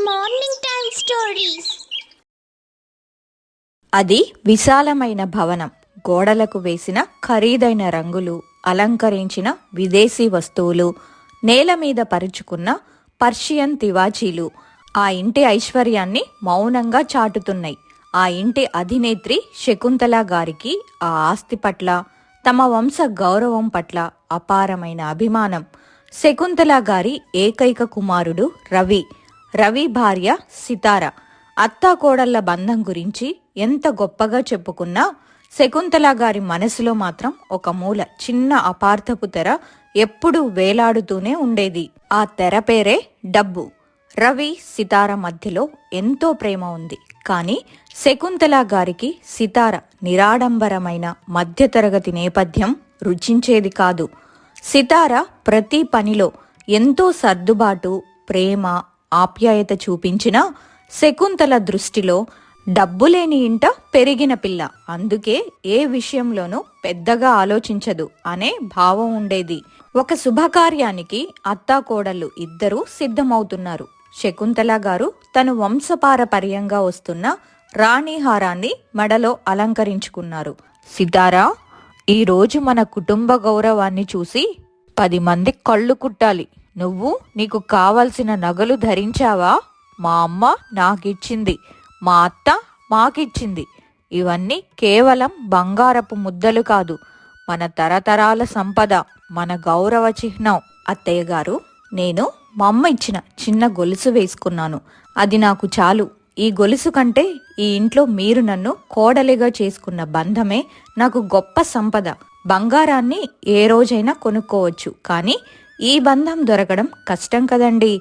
Morning time stories. అది విశాలమైన భవనం. గోడలకు వేసిన ఖరీదైన రంగులు, అలంకరించిన విదేశీ వస్తువులు, నేల మీద పరుచుకున్న పర్షియన్ తివాచీలు ఆ ఇంటి ఐశ్వర్యాన్ని మౌనంగా చాటుతున్నాయి. ఆ ఇంటి అధినేత్రి శకుంతల గారికి ఆ ఆస్తి పట్ల, తమ వంశ గౌరవం పట్ల అపారమైన అభిమానం. శకుంతల గారి ఏకైక కుమారుడు రవి. రవి భార్య సితార. అత్తాకోడళ్ల బంధం గురించి ఎంత గొప్పగా చెప్పుకున్నా శకుంతల గారి మనసులో మాత్రం ఒక మూల చిన్న అపార్థపు తెర ఎప్పుడూ వేలాడుతూనే ఉండేది. ఆ తెర పేరే డబ్బు. రవి సితార మధ్యలో ఎంతో ప్రేమ ఉంది. కానీ శకుంతల గారికి సితార నిరాడంబరమైన మధ్యతరగతి నేపథ్యం రుచించేది కాదు. సితార ప్రతి పనిలో ఎంతో సర్దుబాటు, ప్రేమ, ఆప్యాయత చూపించినా శకుంతల దృష్టిలో డబ్బులేని ఇంట పెరిగిన పిల్ల, అందుకే ఏ విషయంలోనూ పెద్దగా ఆలోచించదు అనే భావం ఉండేది. ఒక శుభకార్యానికి అత్తాకోడళ్ళు ఇద్దరూ సిద్ధమవుతున్నారు. శకుంతల గారు తను వంశపారపర్యంగా వస్తున్న రాణిహారాన్ని మెడలో అలంకరించుకున్నారు. సితారా, ఈరోజు మన కుటుంబ గౌరవాన్ని చూసి 10 మంది కళ్ళు కుట్టాలి. నువ్వు నీకు కావలసిన నగలు ధరించావా? మా అమ్మ నాకిచ్చింది, మా అత్త మాకిచ్చింది. ఇవన్నీ కేవలం బంగారపు ముద్దలు కాదు, మన తరతరాల సంపద, మన గౌరవ చిహ్నం. అత్తయ్య గారు, నేను మా అమ్మ ఇచ్చిన చిన్న గొలుసు వేసుకున్నాను. అది నాకు చాలు. ఈ గొలుసు కంటే ఈ ఇంట్లో మీరు నన్ను కోడలిగా చేసుకున్న బంధమే నాకు గొప్ప సంపద. బంగారాన్ని ఏ రోజైనా కొనుక్కోవచ్చు, కానీ ఈ బంధం దొరకడం కష్టం కదండి.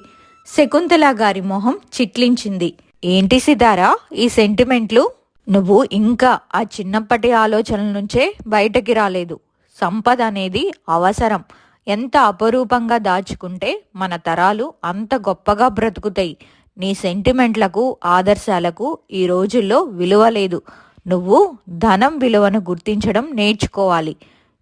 శకుంతల గారి మొహం చిట్లించింది. ఏంటి సితారా ఈ సెంటిమెంట్లు? నువ్వు ఇంకా ఆ చిన్నప్పటి ఆలోచనల నుంచే బయటకి రాలేదు. సంపద అనేది అవసరం. ఎంత అపరూపంగా దాచుకుంటే మన తరాలు అంత గొప్పగా బ్రతుకుతాయి. నీ సెంటిమెంట్లకు, ఆదర్శాలకు ఈ రోజుల్లో విలువ లేదు. నువ్వు ధనం విలువను గుర్తించడం నేర్చుకోవాలి.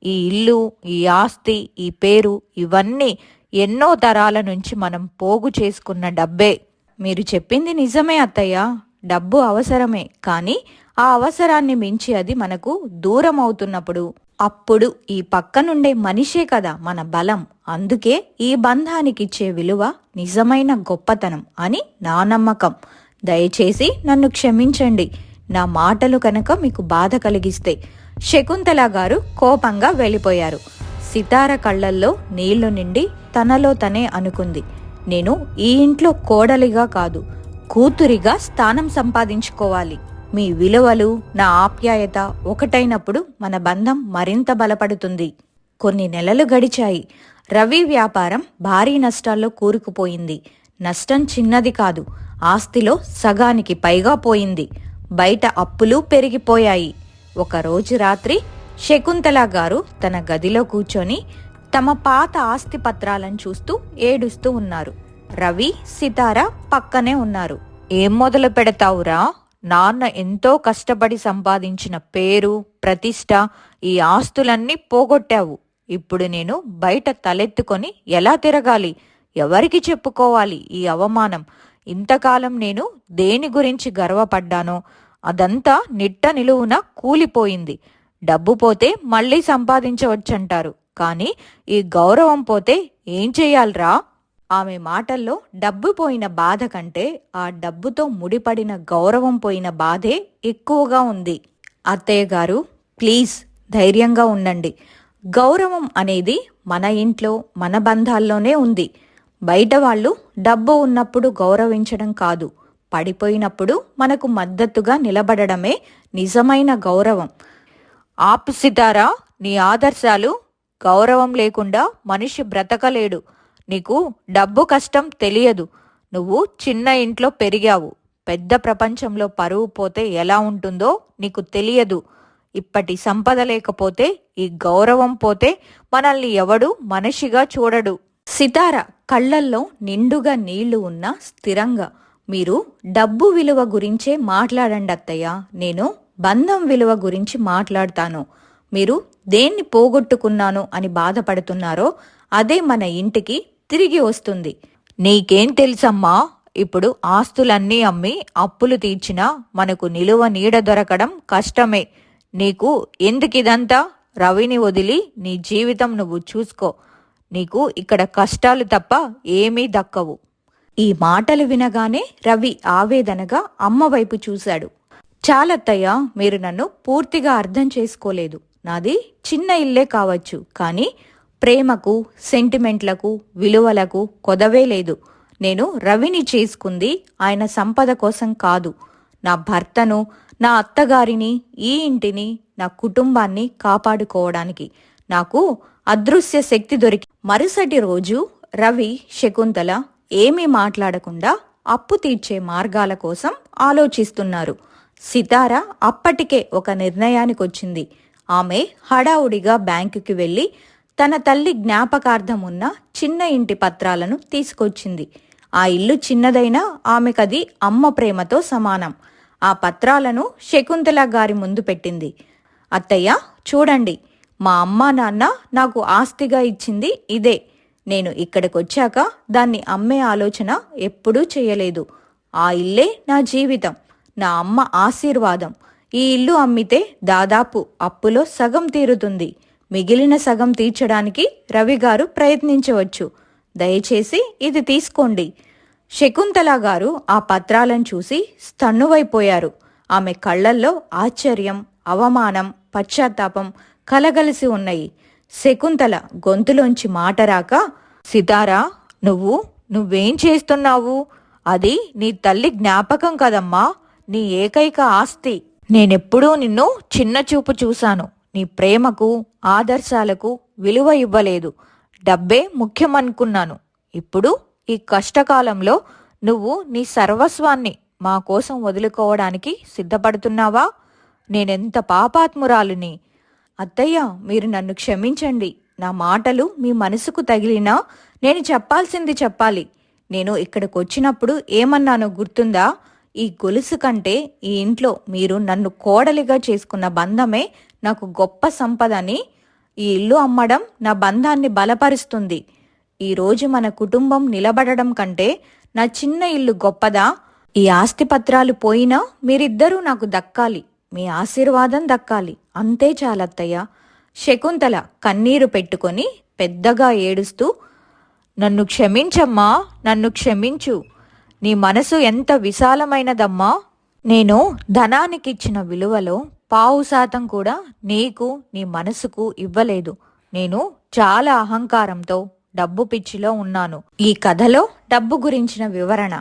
ఈ ఇల్లు, ఈ ఆస్తి, ఈ పేరు, ఇవన్నీ ఎన్నో తరాల నుంచి మనం పోగు చేసుకున్న డబ్బే. మీరు చెప్పింది నిజమే అత్తయ్య, డబ్బు అవసరమే. కానీ ఆ అవసరాన్ని మించి అది మనకు దూరం అవుతున్నప్పుడు, అప్పుడు ఈ పక్కనుండే మనిషే కదా మన బలం. అందుకే ఈ బంధానికిచ్చే విలువ నిజమైన గొప్పతనం అని నా నమ్మకం. దయచేసి నన్ను క్షమించండి, నా మాటలు కనుక మీకు బాధ కలిగిస్తే. శకుంతల గారు కోపంగా వెళ్ళిపోయారు. సితార కళ్ళల్లో నీళ్లు నిండి తనలో తనే అనుకుంది, నేను ఈ ఇంట్లో కోడలిగా కాదు, కూతురిగా స్థానం సంపాదించుకోవాలి. మీ విలువలు, నా ఆప్యాయత ఒకటైనప్పుడు మన బంధం మరింత బలపడుతుంది. కొన్ని నెలలు గడిచాయి. రవి వ్యాపారం భారీ నష్టాల్లో కూరుకుపోయింది. నష్టం చిన్నది కాదు, ఆస్తిలో సగానికి పైగా పోయింది. బయట అప్పులు పెరిగిపోయాయి. ఒకరోజు రాత్రి శకుంతల గారు తన గదిలో కూర్చొని తమ పాత ఆస్తి పత్రాలను చూస్తూ ఏడుస్తూ ఉన్నారు. రవి, సితార పక్కనే ఉన్నారు. ఏం మొదలు పెడతావురా? నాన్న ఎంతో కష్టపడి సంపాదించిన పేరు, ప్రతిష్ట, ఈ ఆస్తులన్నీ పోగొట్టావు. ఇప్పుడు నేను బయట తలెత్తుకొని ఎలా తిరగాలి? ఎవరికి చెప్పుకోవాలి ఈ అవమానం? ఇంతకాలం నేను దేని గురించి గర్వపడ్డానో అదంతా నిట్ట నిలువున కూలిపోయింది. డబ్బు పోతే మళ్ళీ సంపాదించవచ్చంటారు, కానీ ఈ గౌరవం పోతే ఏం చెయ్యాలరా? ఆమె మాటల్లో డబ్బు పోయిన బాధ కంటే ఆ డబ్బుతో ముడిపడిన గౌరవం పోయిన బాధే ఎక్కువగా ఉంది. అత్తయ్య గారు, ప్లీజ్ ధైర్యంగా ఉండండి. గౌరవం అనేది మన ఇంట్లో, మన బంధాల్లోనే ఉంది. బయట వాళ్ళు డబ్బు ఉన్నప్పుడు గౌరవించడం కాదు, పడిపోయినప్పుడు మనకు మద్దతుగా నిలబడడమే నిజమైన గౌరవం. ఆపు సితారా, నీ ఆదర్శాలు. గౌరవం లేకుండా మనిషి బ్రతకలేడు. నీకు డబ్బు కష్టం తెలియదు. నువ్వు చిన్న ఇంట్లో పెరిగావు. పెద్ద ప్రపంచంలో పరువు పోతే ఎలా ఉంటుందో నీకు తెలియదు. ఇప్పటి సంపద లేకపోతే, ఈ గౌరవం పోతే మనల్ని ఎవడు మనిషిగా చూడడు. సితార కళ్ళల్లో నిండుగా నీళ్లు ఉన్నా స్థిరంగా, మీరు డబ్బు విలువ గురించే మాట్లాడండి అత్తయ్య, నేను బంధం విలువ గురించి మాట్లాడతాను. మీరు దేన్ని పోగొట్టుకున్నాను అని బాధపడుతున్నారో అదే మన ఇంటికి తిరిగి వస్తుంది. నీకేం తెలుసమ్మా, ఇప్పుడు ఆస్తులన్నీ అమ్మి అప్పులు తీర్చినా మనకు నిలువ నీడ దొరకడం కష్టమే. నీకు ఎందుకిదంతా? రవిని వదిలి నీ జీవితం నువ్వు చూసుకో. నీకు ఇక్కడ కష్టాలు తప్ప ఏమీ దక్కవు. ఈ మాటలు వినగానే రవి ఆవేదనగా అమ్మ వైపు చూశాడు. చాలత్తయ్య, మీరు నన్ను పూర్తిగా అర్థం చేసుకోలేదు. నాది చిన్న ఇల్లే కావచ్చు, కానీ ప్రేమకు, సెంటిమెంట్లకు, విలువలకు కొదవే లేదు. నేను రవిని చేసుకుంది ఆయన సంపద కోసం కాదు. నా భర్తను, నా అత్తగారిని, ఈ ఇంటిని, నా కుటుంబాన్ని కాపాడుకోవడానికి. నాకు అదృశ్య శక్తి దొరికి. మరుసటి రోజు రవి, శకుంతల ఏమీ మాట్లాడకుండా అప్పు తీర్చే మార్గాల కోసం ఆలోచిస్తున్నారు. సితార అప్పటికే ఒక నిర్ణయానికొచ్చింది. ఆమె హడావుడిగా బ్యాంకుకి వెళ్లి తన తల్లి జ్ఞాపకార్థం ఉన్న చిన్న ఇంటి పత్రాలను తీసుకొచ్చింది. ఆ ఇల్లు చిన్నదైనా ఆమెకది అమ్మ ప్రేమతో సమానం. ఆ పత్రాలను శకుంతల గారి ముందు పెట్టింది. అత్తయ్య, చూడండి, మా అమ్మా నాన్న నాకు ఆస్తిగా ఇచ్చింది ఇదే. నేను ఇక్కడికొచ్చాక దాన్ని అమ్మే ఆలోచన ఎప్పుడూ చేయలేదు. ఆ ఇల్లే నా జీవితం, నా అమ్మ ఆశీర్వాదం. ఈ ఇల్లు అమ్మితే దాదాపు అప్పులో సగం తీరుతుంది. మిగిలిన సగం తీర్చడానికి రవిగారు ప్రయత్నించవచ్చు. దయచేసి ఇది తీసుకోండి. శకుంతల గారు ఆ పత్రాలను చూసి స్తన్నువైపోయారు. ఆమె కళ్లల్లో ఆశ్చర్యం, అవమానం, పశ్చాత్తాపం కలగలిసి ఉన్నాయి. శకుంతల గొంతులోంచి మాట రాక, సితారా, నువ్వేం చేస్తున్నావు? అది నీ తల్లి జ్ఞాపకం కదమ్మా, నీ ఏకైక ఆస్తి. నేనెప్పుడూ నిన్ను చిన్న చూపు చూశాను. నీ ప్రేమకు, ఆదర్శాలకు విలువ ఇవ్వలేదు. డబ్బే ముఖ్యమనుకున్నాను. ఇప్పుడు ఈ కష్టకాలంలో నువ్వు నీ సర్వస్వాన్ని మా కోసం వదులుకోవడానికి సిద్ధపడుతున్నావా? నేనెంత పాపాత్మురాలిని! అత్తయ్య, మీరు నన్ను క్షమించండి. నా మాటలు మీ మనసుకు తగిలినా నేను చెప్పాల్సింది చెప్పాలి. నేను ఇక్కడికొచ్చినప్పుడు ఏమన్నానో గుర్తుందా? ఈ గొలుసు కంటే ఈ ఇంట్లో మీరు నన్ను కోడలిగా చేసుకున్న బంధమే నాకు గొప్ప సంపదని. ఈ ఇల్లు అమ్మడం నా బంధాన్ని బలపరుస్తుంది. ఈరోజు మన కుటుంబం నిలబడడం కంటే నా చిన్న ఇల్లు గొప్పదా? ఈ ఆస్తిపత్రాలు పోయినా మీరిద్దరూ నాకు దక్కాలి. మీ ఆశీర్వాదం దక్కాలి. అంతే చాలత్తయ్య. శకుంతల కన్నీరు పెట్టుకొని పెద్దగా ఏడుస్తూ, నన్ను క్షమించమ్మా, నన్ను క్షమించు. నీ మనసు ఎంత విశాలమైనదమ్మా. నేను ధనానికిచ్చిన విలువలో 1/2% కూడా నీకు, నీ మనసుకు ఇవ్వలేదు. నేను చాలా అహంకారంతో, డబ్బు పిచ్చిలో ఉన్నాను. ఈ కథలో డబ్బు గురించిన వివరణ.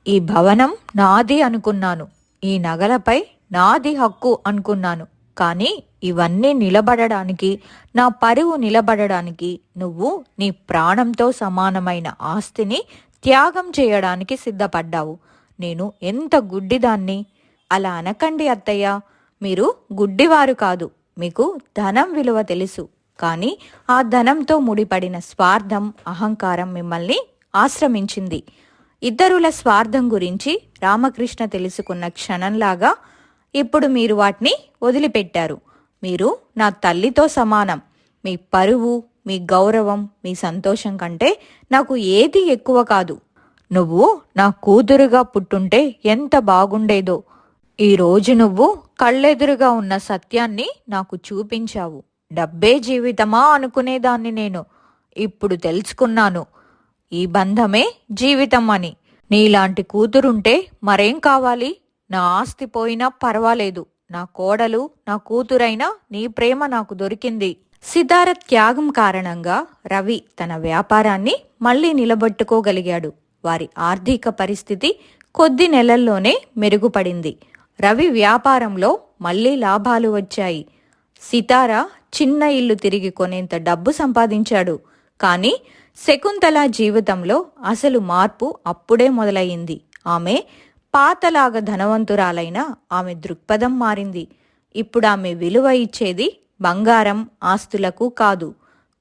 ఈ భవనం నాది అనుకున్నాను. ఈ నగలపై నాది హక్కు అనుకున్నాను. కానీ ఇవన్నీ నిలబడడానికి, నా పరువు నిలబడడానికి నువ్వు నీ ప్రాణంతో సమానమైన ఆస్తిని త్యాగం చేయడానికి సిద్ధపడ్డావు. నేను ఎంత గుడ్డిదాన్ని! అలా అనకండి అత్తయ్య. మీరు గుడ్డివారు కాదు. మీకు ధనం విలువ తెలుసు. కానీ ఆ ధనంతో ముడిపడిన స్వార్థం, అహంకారం మిమ్మల్ని ఆశ్రమించింది. ఇతరుల స్వార్థం గురించి రామకృష్ణ తెలుసుకున్న క్షణంలాగా ఇప్పుడు మీరు వాటిని వదిలిపెట్టారు. మీరు నా తల్లితో సమానం. మీ పరువు, మీ గౌరవం, మీ సంతోషం కంటే నాకు ఏది ఎక్కువ కాదు. నువ్వు నా కూతురుగా పుట్టుంటే ఎంత బాగుండేదో. ఈరోజు నువ్వు కళ్ళెదురుగా ఉన్న సత్యాన్ని నాకు చూపించావు. డబ్బే జీవితమా అనుకునేదాన్ని నేను. ఇప్పుడు తెలుసుకున్నాను, ఈ బంధమే జీవితం అని. నీలాంటి కూతురుంటే మరేం కావాలి? నా ఆస్తి పోయినా పర్వాలేదు. నా కోడలు, నా కూతురైనా నీ ప్రేమ నాకు దొరికింది. సితార త్యాగం కారణంగా రవి తన వ్యాపారాన్ని మళ్లీ నిలబెట్టుకోగలిగాడు. వారి ఆర్థిక పరిస్థితి కొద్ది నెలల్లోనే మెరుగుపడింది. రవి వ్యాపారంలో మళ్లీ లాభాలు వచ్చాయి. సితార చిన్న ఇల్లు తిరిగి కొనేంత డబ్బు సంపాదించాడు. కానీ శకుంతల జీవితంలో అసలు మార్పు అప్పుడే మొదలయ్యింది. ఆమె పాతలాగా ధనవంతురాలైన ఆమె దృక్పథం మారింది. ఇప్పుడు ఆమె విలువ ఇచ్చేది బంగారం, ఆస్తులకు కాదు,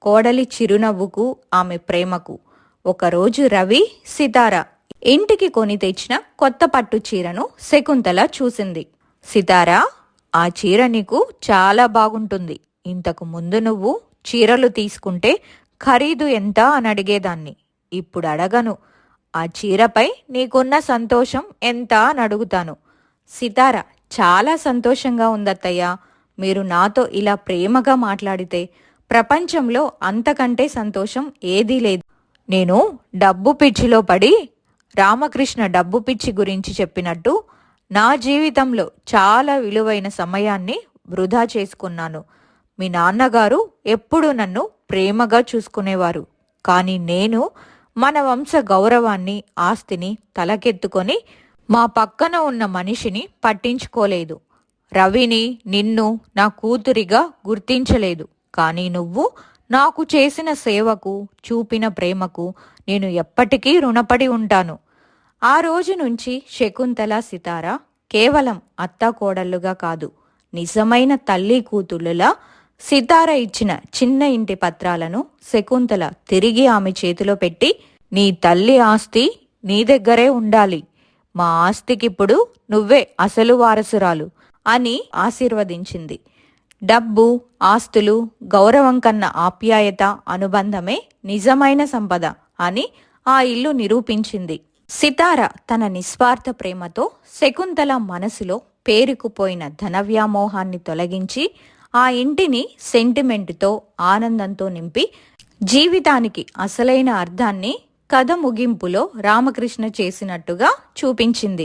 కోడలి చిరునవ్వుకు, ఆమె ప్రేమకు. ఒకరోజు రవి, సితార ఇంటికి కొని తెచ్చిన కొత్త పట్టు చీరను శకుంతల చూసింది. సితారా, ఆ చీర నీకు చాలా బాగుంటుంది. ఇంతకు ముందు నువ్వు చీరలు తీసుకుంటే ఖరీదు ఎంత అని అడిగేదాన్ని. ఇప్పుడు అడగను. ఆ చీరపై నీకున్న సంతోషం ఎంత అని అడుగుతాను. సితార, చాలా సంతోషంగా ఉందత్తయ్య. మీరు నాతో ఇలా ప్రేమగా మాట్లాడితే ప్రపంచంలో అంతకంటే సంతోషం ఏదీ లేదు. నేను డబ్బు పిచ్చిలో పడి రామకృష్ణ డబ్బు పిచ్చి గురించి చెప్పినట్టు నా జీవితంలో చాలా విలువైన సమయాన్ని వృధా చేసుకున్నాను. మీ నాన్నగారు ఎప్పుడూ నన్ను ప్రేమగా చూసుకునేవారు. కానీ నేను మన వంశ గౌరవాన్ని, ఆస్తిని తలకెత్తుకొని మా పక్కన ఉన్న మనిషిని పట్టించుకోలేదు. రవిని, నిన్ను నా కూతురిగా గుర్తించలేదు. కానీ నువ్వు నాకు చేసిన సేవకు, చూపిన ప్రేమకు నేను ఎప్పటికీ రుణపడి ఉంటాను. ఆ రోజు నుంచి శకుంతల, సితార కేవలం అత్తాకోడళ్లుగా కాదు, నిజమైన తల్లి కూతుళ్ళులా సితార ఇచ్చిన చిన్న ఇంటి పత్రాలను శకుంతల తిరిగి ఆమె చేతిలో పెట్టి, నీ తల్లి ఆస్తి నీ దగ్గరే ఉండాలి. మా ఆస్తికిప్పుడు నువ్వే అసలు వారసురాలు అని ఆశీర్వదించింది. డబ్బు, ఆస్తులు, గౌరవం కన్న ఆప్యాయత, అనుబంధమే నిజమైన సంపద అని ఆ ఇల్లు నిరూపించింది. సితార తన నిస్వార్థ ప్రేమతో శకుంతల మనసులో పేరుకుపోయిన ధనవ్యామోహాన్ని తొలగించి ఆ ఇంటిని సెంటిమెంటుతో, ఆనందంతో నింపి జీవితానికి అసలైన అర్థాన్ని కథ ముగింపులో రామకృష్ణ చేసినట్టుగా చూపించింది.